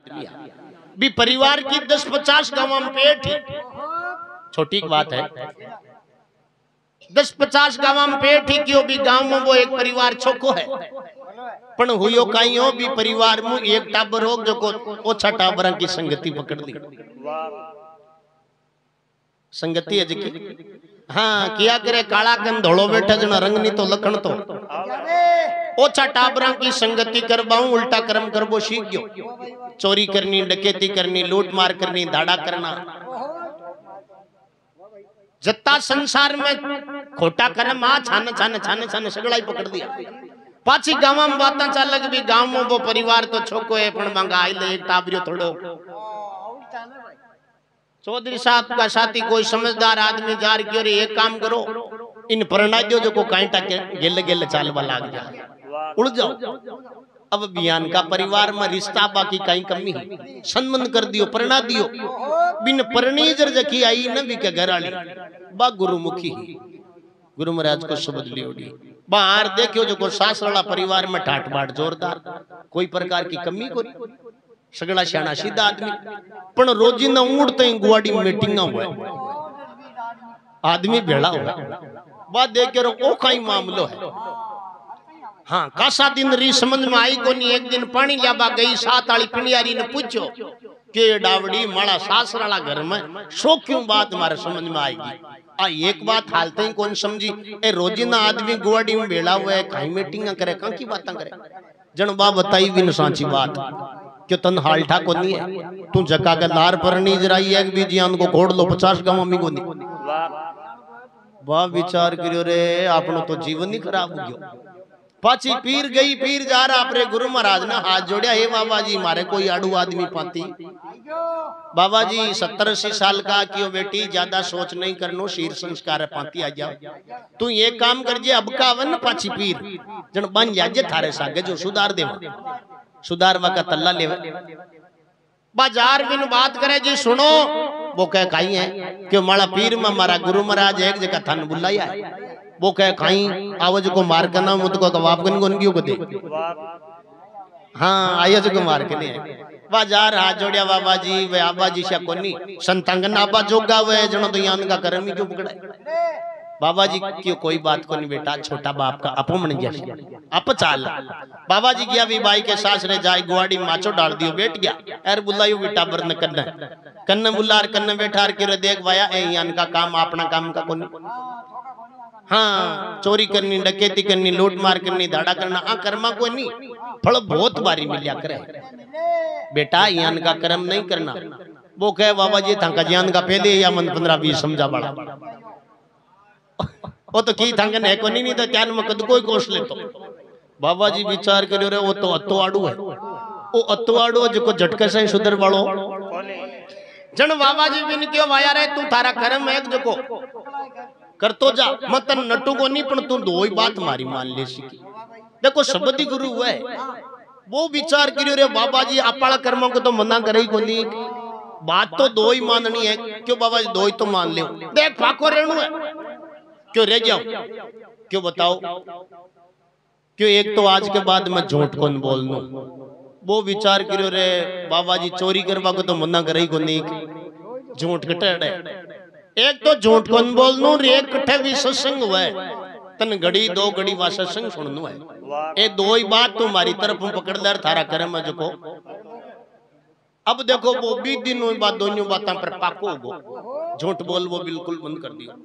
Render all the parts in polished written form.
आदमी भी परिवार की 10-50 गांव में पेट ही छोटी बात है। 10-50 गांव में पेट ही क्यों भी गांव में वो एक परिवार छोको है पण हुयो काई हो भी परिवार में एक टाबर हो जो को ओछा टाबरा की संगति पकड़ ली संगति है की हाँ किया करे काला कन धोलो बैठा जना रंग नहीं तो लखन तो ओछा टाबरा की संगति करवाऊं उल्टा कर्म करबो सीख गयो। चोरी करनी डकैती करनी लूट मार करनी दाड़ा करना जत्ता संसार में खोटा कर्म आ छान छान छान छान सगड़ा पकड़ दिया। पाछी गांव में बात चाल लग भी गांव में वो परिवार तो छोको है पण मांगा आई ले एक टाबरियो थोड़ो चौधरी साहब का साथी कोई समझदार आदमी जार क्यों रे एक काम करो इन परना दो जो को कांटा के गेल गेल चालवा लाग जा उड़ जाओ। अब बियान का परिवार में रिश्ता बाकी कहीं कमी है संबंध कर दियो परना दियो बिन परणी जर जकी आई न भी के घर आली बा गुरुमुखी गुरु महाराज को शब्द लियोड़ी बाहर देखियो जो को सास वाला परिवार में ठाट बाट जोरदार कोई प्रकार की कमी कोई सगड़ा शाना सीधा आदमी पण रोजी न उड़ते गुवाड़ी मीटिंग हुआ आदमी भेड़ा हुआ बात देख के ओ कई मामलो है। हाँ कासा दिन री समझ में आई कोनी एक दिन पानी लाबा गई सात आली पिंडियारी ने पूछो के डावड़ी माड़ा सासराला घर में सो क्यों बात हमारे समझ में आएगी आ एक बात हालते ही कौन समझी ए रोजीना आदमी गुवाड़ी में भेड़ा हुआ है कहीं मीटिंग करे कहाँ की बातें करे जन बा बताई भी न सांची बात क्यों तन हालठा को नहीं है तू जका के लार पर नहीं जराई एक भी जियान को घोड़ लो 50 गांव में को नहीं वाह विचार करियो रे आपनो तो जीवन ही खराब हो गयो। पाची पीर गई पीर जा रहा अपने गुरु महाराज ने हाथ जोड़िया हे बाबा जी मारे कोई आड़ू आदमी पाती बाबा जी 70-80 साल का क्यों बेटी ज्यादा सोच नहीं करनो शीर संस्कार पाती आ जाओ तू ये काम कर जे अब का वन पाची पीर जन बन जाजे थारे सागे जो सुधार देवा सुधारवा का तल्ला लेवे बाजार बिन बात करे जी सुनो वो कह काई है कि मारा पीर में मारा गुरु महाराज एक जगह थान बुलाया है वो कह काई आवाज को मार करना मुझ को कबाब कन गोनगियो को दे हाँ आया जो को मार के नहीं बाजार हाथ जोड़िया बाबा जी वे आबा जी से कोनी संतंगन आबा जोगा वे जनो तो यान का कर्म ही क्यों पकड़ा बाबा जी क्यों कोई बात को नहीं बेटा छोटा बाप का अपमन जैसे अप चाल बाबा जी गया भी भाई के सास रे जाए गुआड़ी माचो डाल दियो बैठ गया एर बुलायो बेटा बरन कन्ने कन्ने बुलार कन्ने बैठार के देख वाया ए यान का काम अपना काम का कोनी हाँ चोरी करनी डकैती करनी लूट मार करनी दाड़ा करना आ कर्मा को नहीं फल बहुत बारी मिलिया करे बेटा यान का कर्म नहीं करना वो कहे बाबा जी था ज्ञान का पहले या मन 15-20 समझा बड़ा वो तो की थंगन है को नहीं तो त्यान में कद कोई कोश ले तो बाबा जी विचार करो रे वो तो अत्तो आड़ू है वो अत्तो आड़ू जो को झटके से सुधर वालो जन बाबा जी बिन क्यों वाया रे तू थारा कर्म है जो को कर तो जा मत नटू को नहीं पण तू दो ही बात मारी मान ले सीखी देखो शब्द ही गुरु हुआ है वो विचार करियो रे बाबा जी अपाला कर्मों को तो मना करे ही को नहीं बात तो दो ही माननी है क्यों बाबा जी दो ही तो मान ले देख फाको रेणु है क्यों रह जाओ क्यों बताओ क्यों एक तो आज के बाद मैं झूठ कौन बोलूं वो विचार करियो रे बाबा जी चोरी करवा को तो मना करे ही को नहीं झूठ कटे एक तो झूठ कौन बोलनू रे कठे भी सत्संग हुआ है तन घड़ी दो घड़ी वा सत्संग सुननु है ए दो ही बात तुम्हारी तरफ पकड़ ले थारा कर्म है जो अब देखो वो 20 दिन बाद दोनों बातों पर पाको गो झूठ बोल वो बिल्कुल बंद कर दिया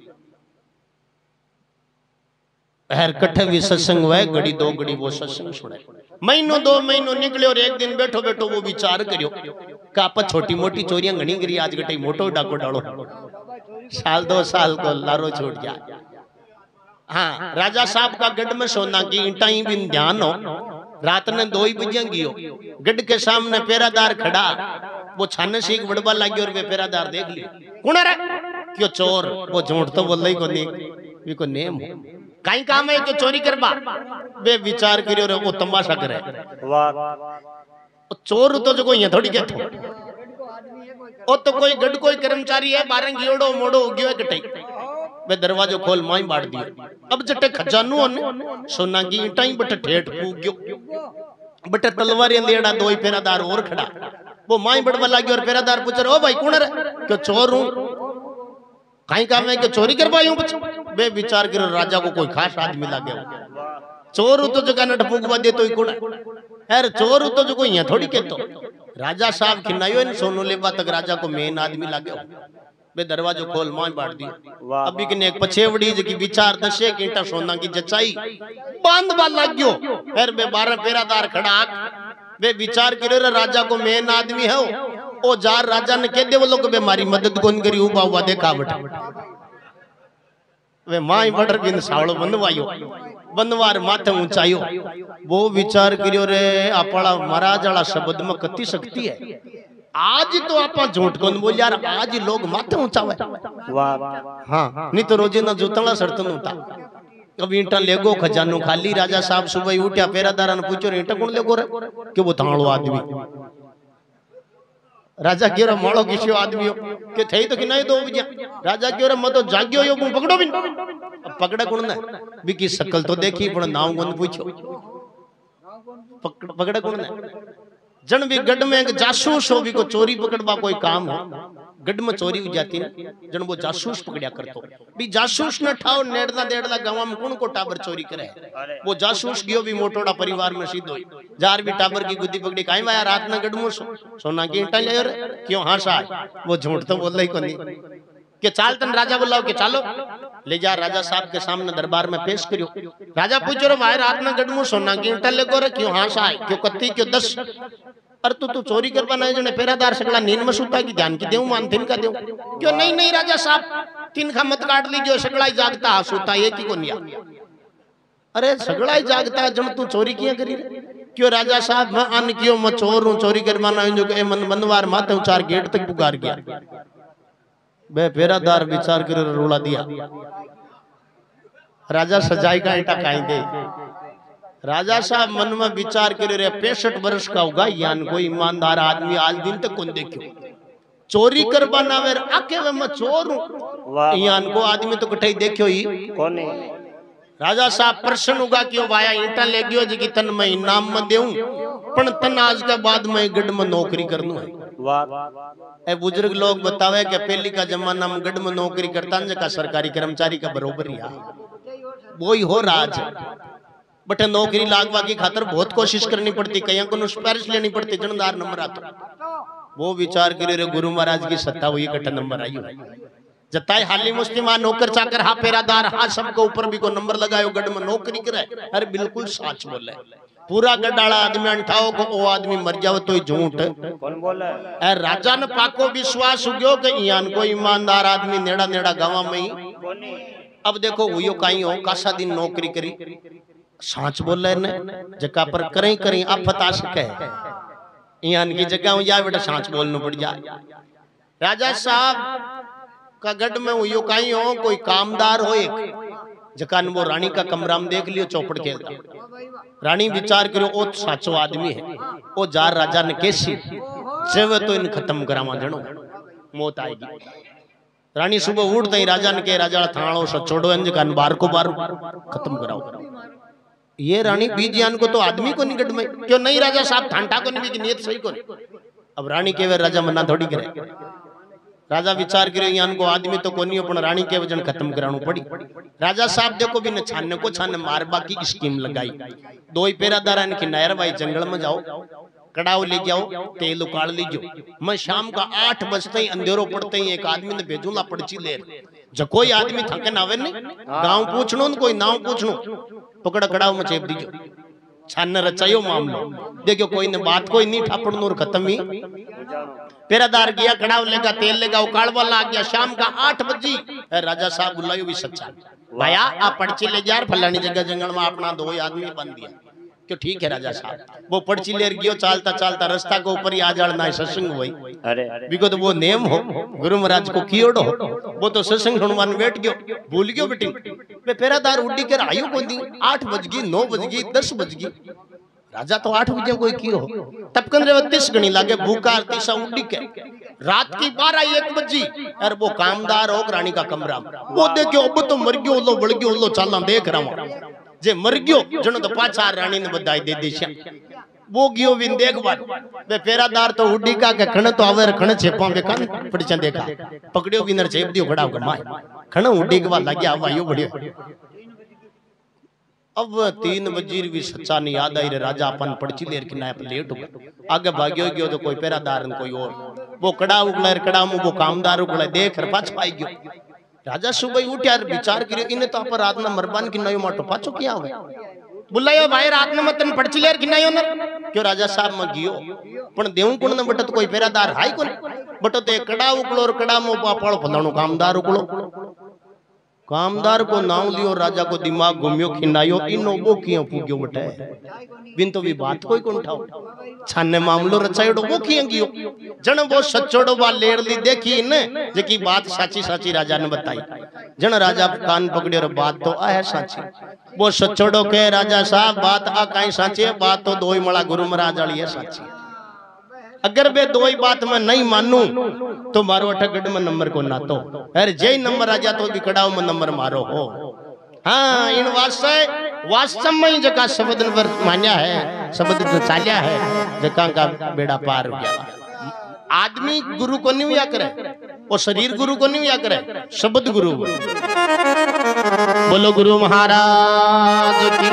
हर कठे भी सत्संग हुआ है घड़ी दो घड़ी वो सत्संग सुने महीनों 2 महीनों निकले और एक दिन बैठो बैठो वो विचार करियो का आप छोटी मोटी चोरियां घनी करी आज गटाई मोटो डाको डालो साल 2 साल को लारो छोड़ गया। हाँ राजा साहब का गढ़ में सोना की ईंटा ही भी ध्यान हो रात ने 2 ही बजे गियो गढ़ के सामने पेरादार खड़ा वो छाने से एक बड़बा लगी और वे पेरादार देख लिए कौन है क्यों चोर वो झूठ तो बोल ही को नहीं को नेम कहीं काम है जो चोरी करबा वे विचार करियो रे वो तमाशा करे चोर तो जो कोई थोड़ी के ओ तो कोई गढ़ कोई कर्मचारी है बारंगी ओडो मोड़ो उगियो है कटई वे दरवाजो खोल माई बांट दियो अब जटे खजानो ने सोना की ईंटा ही बट ठेठ फूक गयो बटे तलवारी लेड़ा दो ही पेरादार और खड़ा। वो माई बड़वा लागी और पेरादार पूछ रहे, ओ भाई कौन रे? क्यों चोर हूं। कहीं काम है कि चोरी करवाई हूं? बे विचार करो, राजा को कोई खास आदमी लागे। चोर हूं तो जगह नट फूकवा दे तो ही कौन है? चोर हूं तो जो कोई यहाँ थोड़ी कहतो। राजा साहब खिनायो इन सोनू लेवा तक राजा को मेन आदमी लागे। बे दरवाजो खोल मां बांट दी। अभी किने एक पछेवड़ी जकी विचार दशे कीटा सोना की जचाई बांधवा लाग गयो। फिर बे 12 पेरादार खड़ा बे विचार करे राजा को मेन आदमी है ओ जार राजा ने कह दे वो लोग बे मारी मदद कौन करी उबा हुआ देखा बटा वे माई बडर बिन सावलो बंधवायो बंधवार माथे ऊंचायो। वो विचार करियो रे आपड़ा महाराज वाला शब्द में कति शक्ति है। आज तो आप झूठ कौन बोल यार, आज लोग माथे ऊंचावे। हाँ नहीं तो रोजी ना जूतला सरतन होता। कभी ईंटा लेगो खजानो खाली। राजा साहब सुबह उठ्या पेरादारा ने पूछो ईंटा कौन लेगो रे? कि वो थाणो आदमी। राजा क्यों रे माड़ो किसी आदमी हो के थे तो कि नहीं दो बजा। राजा क्यों रे मैं तो जाग्यो यो पकड़ो भी पकड़ा कौन ने भी की शकल तो देखी पण नाम कौन पूछो पकड़ा कौन ने। जन भी गढ़ में एक जासूस हो भी को चोरी पकड़वा कोई काम हो गढ़ में चोरी हो जाती ना जन वो जासूस पकड़िया करतो भी जासूस न ठाओ नेड़ला देड़ला गांव में कौन को टाबर चोरी करे। वो जासूस गयो भी मोटोड़ा परिवार में सीधो जार भी टाबर की गुद्दी पकड़ी काई वाया रात ना गढ़ में सोना की ईंटा ले रे क्यों हाँ सा वो झूठ तो बोल ही को नहीं के चाल तन राजा बुलाओ के चालो ले जा। राजा साहब के सामने दरबार में पेश करियो। राजा पूछो रे भाई रात में गढ़ में सोना की ईंटा ले गो रे क्यों हाँ सा क्यों कत्ती क्यों 10 अरे तू चोरी करवा नहीं जने पेरादार सगला नींद में सुता की ध्यान की देऊं मान तिन का देऊं क्यों नहीं नहीं राजा साहब तिन का मत काट लीजिए सगला ही जागता हा सुता ये की को निया। अरे सगला ही जागता जब तू चोरी किया करी क्यों राजा साहब मैं अन क्यों मैं चोर हूं चोरी करवाना जो के मन मनवार माथे उचार गेट तक पुकार गया। बे पेरादार विचार कर रोला दिया। राजा सजाई का ईंटा काई दे। राजा साहब मन में विचार करे रे 65 वर्ष का होगा यान कोई ईमानदार आदमी आज दिन तक कौन देखो चोरी करवाना वे आके मैं चोर हूं यान को आदमी तो कठई देखियो ही कौन है। राजा साहब प्रश्न होगा क्यों वाया ईंटा ले गयो जी की तन मैं इनाम में देऊं पण तन आज के बाद मैं गढ़ में नौकरी करनू है। ए बुजुर्ग लोग बतावे कि पहली का जमाना में गढ़ में नौकरी करता का सरकारी कर्मचारी का बरोबर ही वो ही हो राज बटे नौकरी लागवा की खातर बहुत कोशिश करनी पड़ती कहीं को सिफारिश लेनी पड़ती जनदार नंबर आता। वो विचार करे रे गुरु महाराज की सत्ता हुई कट्ठा नंबर आई जताए हाली मुस्लिम नौकर चाकर हा पेरादार हा सबको ऊपर भी को नंबर लगायो गढ़ में नौकरी करे। अरे बिल्कुल सच बोले पूरा गड्डाला आदमी अंठाओ को वो आदमी मर जाओ तो झूठ कौन बोले। राजा ने पाको विश्वास उग्यो कि यान को ईमानदार आदमी नेड़ा नेड़ा गांव में ही। अब देखो हुई कहीं हो कासा दिन नौकरी करी सांच बोल रहे ने जगह पर करें करें आफत आ सके यान की जगह हो जाए बेटा सांच बोलना पड़ जाए। राजा साहब का गढ़ में हुई कहीं हो कोई कामदार हो एक जकान वो रानी का कमरा में देख लियो चौपड़ खेलता। रानी विचार करो ओ साचो आदमी है ओ जार राजा ने कैसी जब तो इन खत्म करावा जनो मौत आएगी। रानी सुबह उठते ही राजा ने कहे राजा थाणो से छोड़ो इन जकान बार को बार खत्म कराओ। ये रानी बीजियान को तो आदमी को नहीं गढ़ में क्यों नहीं राजा साहब ठांटा को नहीं नियत सही को नहीं। अब रानी के राजा मना थोड़ी करे। राजा विचार करे यान को आदमी तो कोनी अपन रानी के वजन खत्म कराणु पड़ी। राजा साहब देखो भी न छानने को छाने मारबा की स्कीम लगाई। दो ही पेरादारा ने कि नायर भाई जंगल में जाओ कड़ाव ले जाओ तेल उकाड़ लीजो मैं शाम का 8 बजते ही अंधेरो पड़ते ही एक आदमी ने भेजूला पड़ची ले जो कोई आदमी थके ना आवे नहीं गांव पूछनो कोई नाव पूछनो पकड़ा कड़ाव में चेप दीजो छान रचायो मामलो देखो कोई ने बात कोई नहीं ठापड़ नूर खत्म ही। पेरादार गया कड़ाव लेगा तेल लेगा उकाड़ वाला आ गया शाम का 8 बजी। राजा साहब बुलायो भी सच्चा भैया आप पर्ची ले जा फलानी जगह जंगल में अपना 2 आदमी बन दिया क्यों ठीक है राजा साहब। वो पर्ची ले गयो चालता चालता रास्ता के ऊपर ही आ जाना सत्संग हुई। अरे बिको तो वो नेम हो गुरु महाराज को कियोड़ो वो तो सत्संग सुनवान बैठ गयो भूल गयो बेटी वे पेरादार उड़ी कर आयु को दी 8 बज गई 9 बज गई 10 बज गई। राजा तो 8 बजे कोई कियो तपकन रे 30 गणी लागे भूखा तीसा उड़ी के रात की 12-1 बजी। अरे वो कामदार हो रानी का कमरा वो देखो अब तो मर गयो लो बढ़ गयो लो चाला देख रहा हूं जे मर गयो जनो तो पाछा रानी ने बधाई दे दी वो गियो विन देख बात बे पेरादार तो उडी का के खण तो आवर खण छेपा बे कान पड़ी च देखा पकड़ियो विनर छेप दियो खड़ा कर माय खण उडी के बाद लग्या आवायो बढ़ियो। अब 3 वजीर भी सच्चा नहीं याद आई रे राजा अपन पड़ची लेर के नाप लेट हो आगे भाग्यो गयो तो कोई पेरादार न कोई और वो कड़ा उगलर कड़ा मु वो कामदार उगले देख र पाछ पाई गयो। राजा सुबह उठ्या विचार करियो इने तो अपन रात ना मरबान की नयो माटो पाछो किया होवे बुलायो भाई रात में तन पड़ची लेर की नयो न क्यों राजा साहब में गियो पण देऊ कोण न बटत कोई पेरादार हाई कोन बटत एक कड़ा उगलो और कड़ा मो पापड़ फलाणो कामदार उगलो कामदार को नाम लियो राजा को दिमाग घूमियो खिनायो इनो वो कियो पुग्यो बटे बिन तो भी बात कोई कोन ठाओ छाने मामलो रचायोडो वो कियो गियो जण वो सच्चोडो बा लेर ली देखी ने जेकी बात साची साची राजा ने बताई जण राजा कान पकड़ियो रे बात तो आ है साची वो सच्चोडो के राजा साहब बात आ काई साची है बात तो दोई मळा गुरु महाराज वाली है साची अगर बे दो ही बात मैं नहीं मानू तो मारो अठगढ़ में नंबर को ना तो अरे जय नंबर आ जा तो भी कड़ाव में नंबर मारो हो। हाँ इन वास्तव में ही जका शब्द मान्या है शब्द जो चाल्या है जका का बेड़ा पार हो गया। आदमी गुरु को नहीं हुआ करे वो शरीर गुरु को नहीं हुआ करे शब्द गुरु बोलो गुरु महाराज की